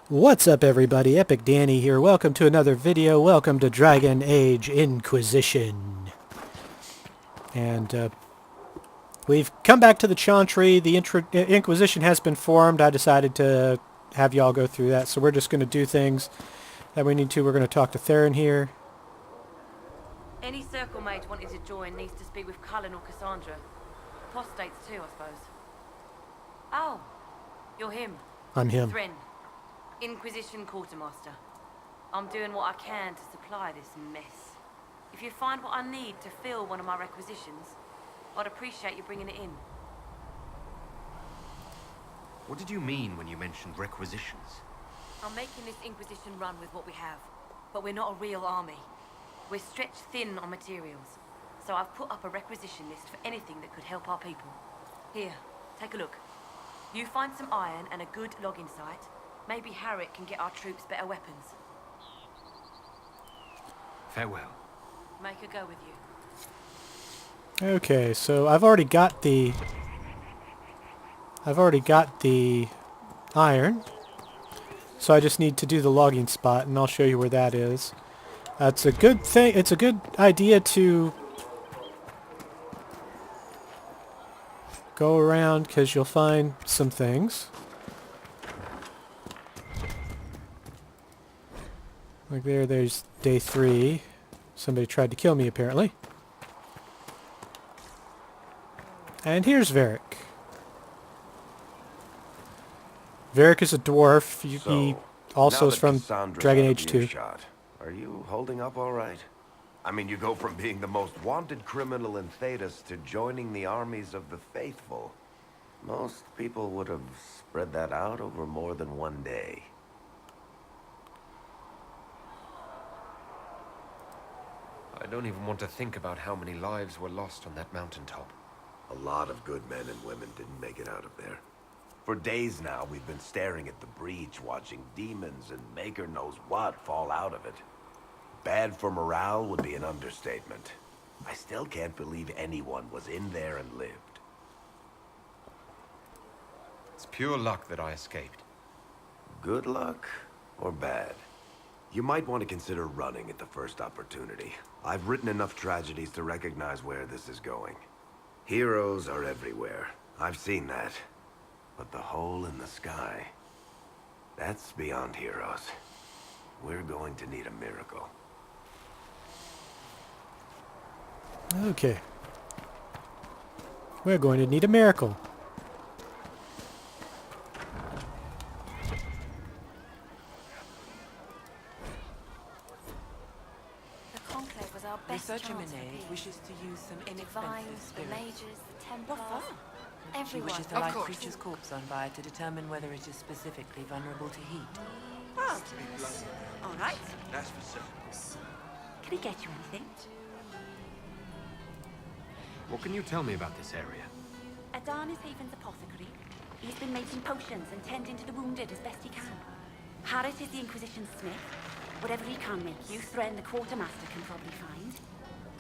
What's up everybody, Epic Danny here. Welcome to another video. Welcome to Dragon Age Inquisition. And we've come back to the Chantry. The Inquisition has been formed. I decided to have y'all go through that. So we're just going to do things that we need to. We're going to talk to Theron here. Any circle mate wanting to join needs to speak with Cullen or Cassandra. Apostates too, I suppose. Oh, you're him. I'm him. Thren, Inquisition Quartermaster. I'm doing what I can to supply this mess. If you find what I need to fill one of my requisitions, I'd appreciate you bringing it in. What did you mean when you mentioned requisitions? I'm making this Inquisition run with what we have, but we're not a real army. We're stretched thin on materials, so I've put up a requisition list for anything that could help our people. Here, take a look. You find some iron and a good logging site, maybe Varrick can get our troops better weapons. Farewell. Make her go with you. Okay, so I've already got the iron. So I just need to do the logging spot, and I'll show you where that is. It's a good thing. It's a good idea to go around because you'll find some things. Like there's day 3. Somebody tried to kill me apparently. And here's Varrick. Varrick is a dwarf. He also is from Dragon Age 2. Are you holding up all right? I mean, you go from being the most wanted criminal in Thedas to joining the armies of the faithful. Most people would have spread that out over more than one day. I don't even want to think about how many lives were lost on that mountaintop. A lot of good men and women didn't make it out of there. For days now, we've been staring at the breach, watching demons and maker knows what fall out of it. Bad for morale would be an understatement. I still can't believe anyone was in there and lived. It's pure luck that I escaped. Good luck or bad? You might want to consider running at the first opportunity. I've written enough tragedies to recognize where this is going. Heroes are everywhere. I've seen that. But the hole in the sky, that's beyond heroes. We're going to need a miracle. Okay. We're going to need a miracle. The Conclave was our best Researcher chance Minay for peace. wishes to use some The inexpensive Divines, the spirits. Mages, the Templars, What for? She everyone. wishes to light a creature's corpse on fire to determine whether it is specifically vulnerable to heat. Oh, all right. That's for certain. Can I get you anything? What can you tell me about this area? Adan is Haven's apothecary. He's been making potions and tending to the wounded as best he can. Harrit is the Inquisition's smith. Whatever he can make you, Thren the Quartermaster can probably find.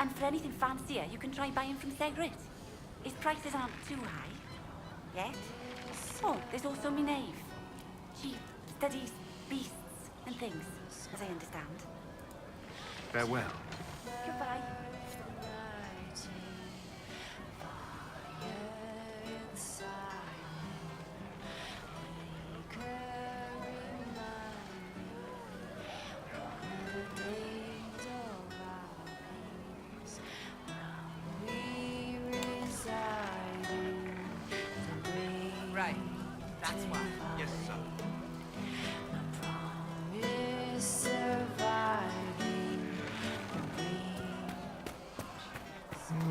And for anything fancier, you can try buying from Segrit. His prices aren't too high. Yet. Oh, there's also Minave. She studies beasts and things, as I understand. Farewell. Goodbye. Right. That's why. Yes, sir.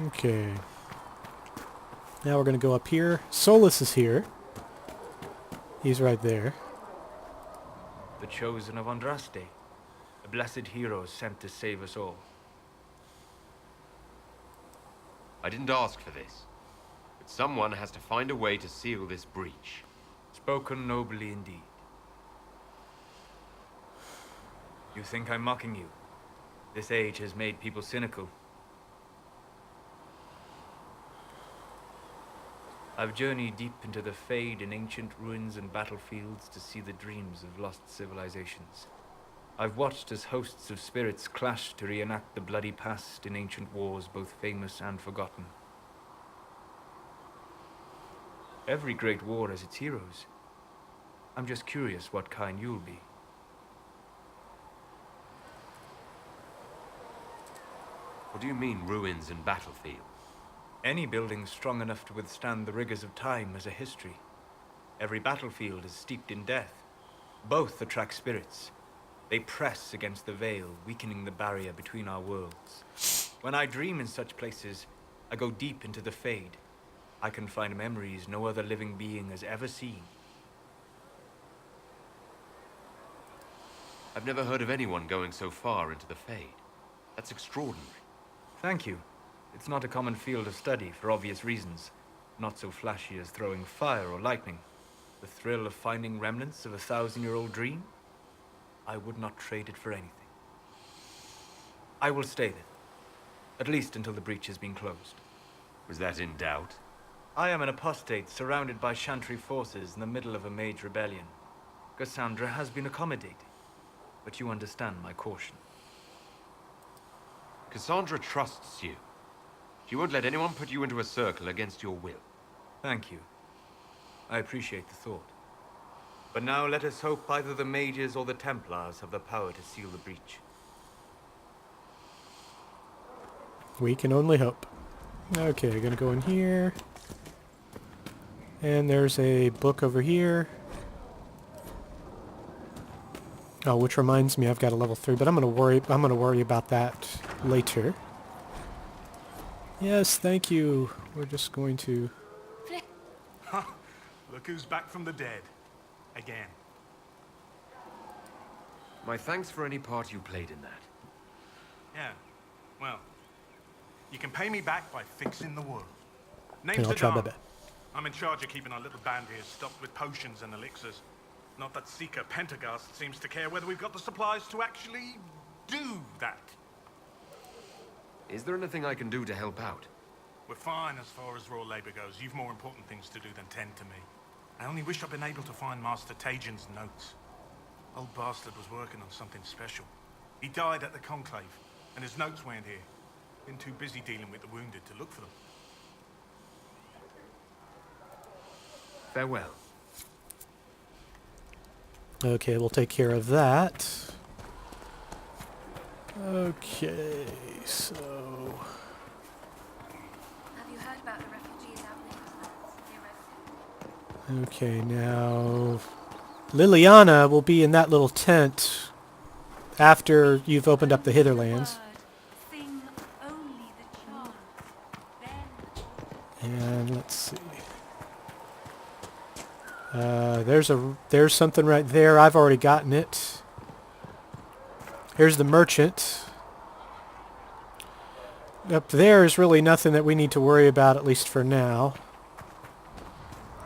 Okay. Now we're going to go up here. Solus is here. He's right there. The chosen of Andraste, a blessed hero sent to save us all. I didn't ask for this, but someone has to find a way to seal this breach. Spoken nobly indeed. You think I'm mocking you? This age has made people cynical. I've journeyed deep into the Fade in ancient ruins and battlefields to see the dreams of lost civilizations. I've watched as hosts of spirits clash to reenact the bloody past in ancient wars, both famous and forgotten. Every great war has its heroes. I'm just curious what kind you'll be. What do you mean, ruins and battlefields? Any building strong enough to withstand the rigors of time has a history. Every battlefield is steeped in death. Both attract spirits. They press against the veil, weakening the barrier between our worlds. When I dream in such places, I go deep into the Fade. I can find memories no other living being has ever seen. I've never heard of anyone going so far into the Fade. That's extraordinary. Thank you. It's not a common field of study for obvious reasons. Not so flashy as throwing fire or lightning. The thrill of finding remnants of a 1,000-year-old dream? I would not trade it for anything. I will stay there. At least until the breach has been closed. Was that in doubt? I am an apostate surrounded by Chantry forces in the middle of a mage rebellion. Cassandra has been accommodating, but you understand my caution. Cassandra trusts you. She won't let anyone put you into a circle against your will. Thank you. I appreciate the thought. But now let us hope either the mages or the Templars have the power to seal the breach. We can only hope. Okay, gonna go in here. And there's a book over here. Oh, which reminds me I've got a level 3, but I'm gonna worry about that later. Yes, thank you. We're just going to... Look who's back from the dead. Again. My thanks for any part you played in that. Yeah, well, you can pay me back by fixing the world. And Name's I'll try my Adam. best. I'm in charge of keeping our little band here stocked with potions and elixirs. Not that Seeker Pentagast seems to care whether we've got the supplies to actually do that. Is there anything I can do to help out? We're fine as far as raw labor goes. You've more important things to do than tend to me. I only wish I'd been able to find Master Tajin's notes. Old bastard was working on something special. He died at the Conclave, and his notes weren't here. Been too busy dealing with the wounded to look for them. Farewell. Okay, we'll take care of that. Okay, so... Have you heard about the refugees out in the Okay, now... Liliana will be in that little tent after you've opened up the Hitherlands. Sing only the charm. Then And let's see. There's something right there. I've already gotten it. Here's the merchant. Up there is really nothing that we need to worry about, at least for now.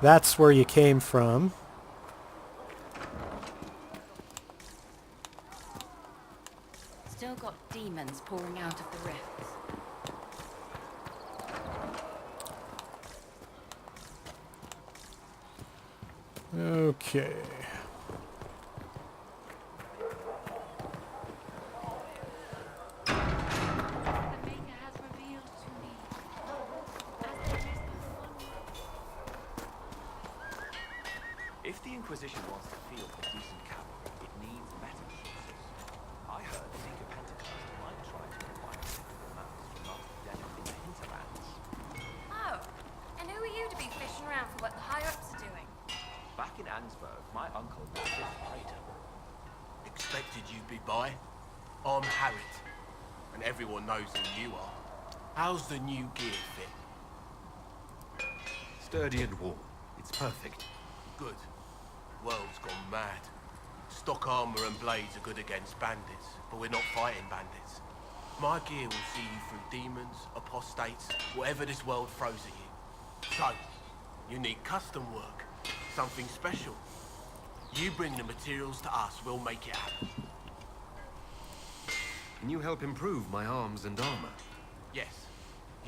That's where you came from. still got demons pouring out of the rifts. Okay. The Maker has revealed to me, as there is but one. If the Inquisition wants to field a decent cavalry, it needs better sources. I heard Seeker Pentagast might try to combine typical maps from Master Dennis in the hinterlands. Oh, and who are you to be fishing around for what the higher-ups are doing? Back in Ansburg, my uncle was a traitor. Expected you'd be by. I'm Harriet, and everyone knows who you are. How's the new gear fit? Sturdy and warm. It's perfect. Good. World's gone mad. Stock armor and blades are good against bandits, but we're not fighting bandits. My gear will see you through demons, apostates, whatever this world throws at you. So, you need custom work, something special. You bring the materials to us, we'll make it happen. Can you help improve my arms and armor? Yes,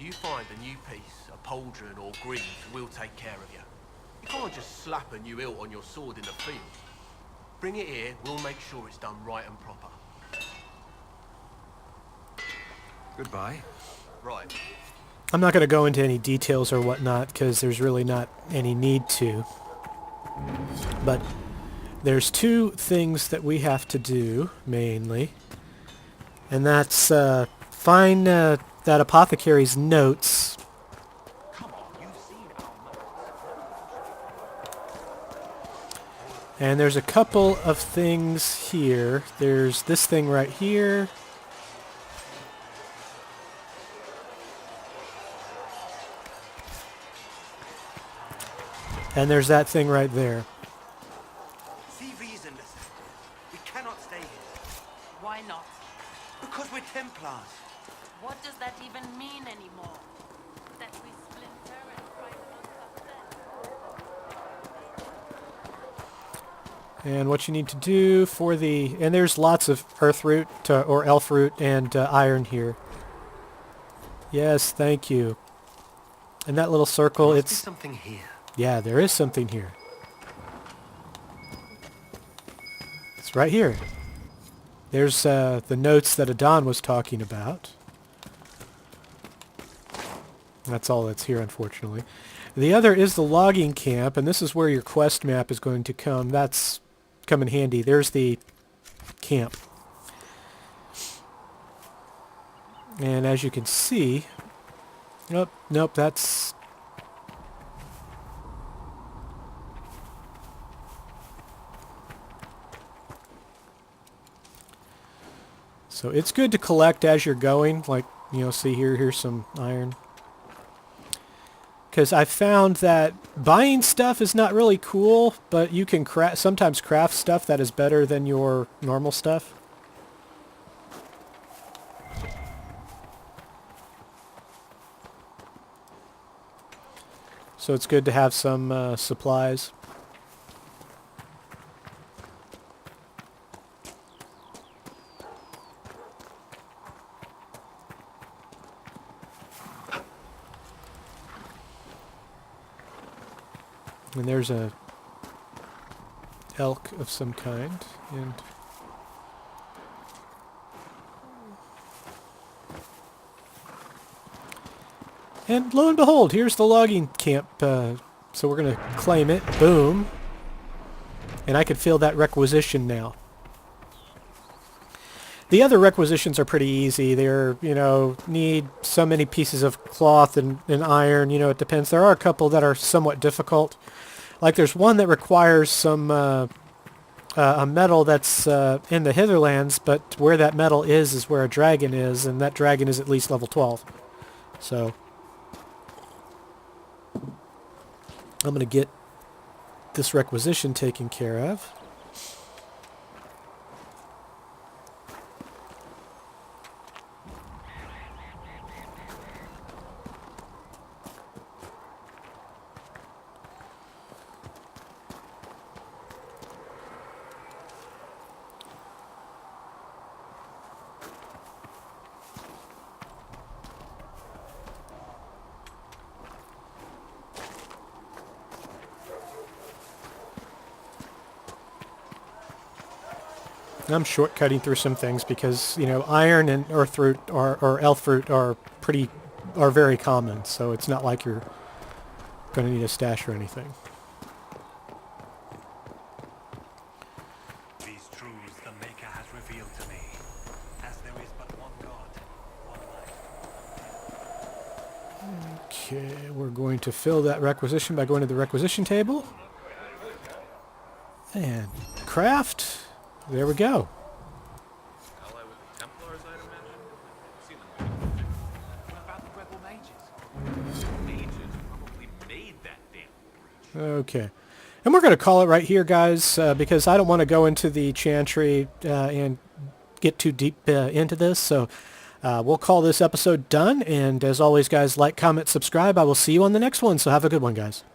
You find a new piece, a pauldron or greaves, we'll take care of you. You can't just slap a new hilt on your sword in the field. Bring it here, we'll make sure it's done right and proper. Goodbye. Right. I'm not going to go into any details or whatnot because there's really not any need to. But there's two things that we have to do, mainly. And that's find that apothecary's notes. Come on, you've seen our maps. And there's a couple of things here. There's this thing right here. And there's that thing right there. See reason, listen. We cannot stay here. Why not? Because we're Templars. What does that even mean anymore? That we splinter and fight amongst ourselves? And what you need to do for the... And there's lots of earth root or elf root and iron here. Yes, thank you. And that little circle, Must be it's... something here. Yeah, there is something here. It's right here. There's the notes that Adon was talking about. That's all that's here, unfortunately. The other is the logging camp, and this is where your quest map is going to come. That's come in handy. There's the camp. And as you can see... Nope, that's... So it's good to collect as you're going, like, you know, see here's some iron. Because I found that buying stuff is not really cool, but you can sometimes craft stuff that is better than your normal stuff. So it's good to have some supplies. And there's a elk of some kind, and lo and behold, here's the logging camp. So we're going to claim it. Boom. And I can fill that requisition now. The other requisitions are pretty easy. They're, you know, need so many pieces of cloth and iron. You know, it depends. There are a couple that are somewhat difficult. Like there's one that requires some a metal that's in the Hitherlands, but where that metal is where a dragon is, and that dragon is at least level 12. So I'm going to get this requisition taken care of. I'm shortcutting through some things because, you know, iron and earth root or elf root are very common, so it's not like you're going to need a stash or anything. These truths the Maker has revealed to me, as there is but one God, one life. Okay, we're going to fill that requisition by going to the requisition table. And craft. There we go. What about the rebel mages? Mages probably made that damn breach. Okay. And we're going to call it right here, guys, because I don't want to go into the chantry and get too deep into this. So we'll call this episode done. And as always, guys, like, comment, subscribe. I will see you on the next one. So have a good one, guys.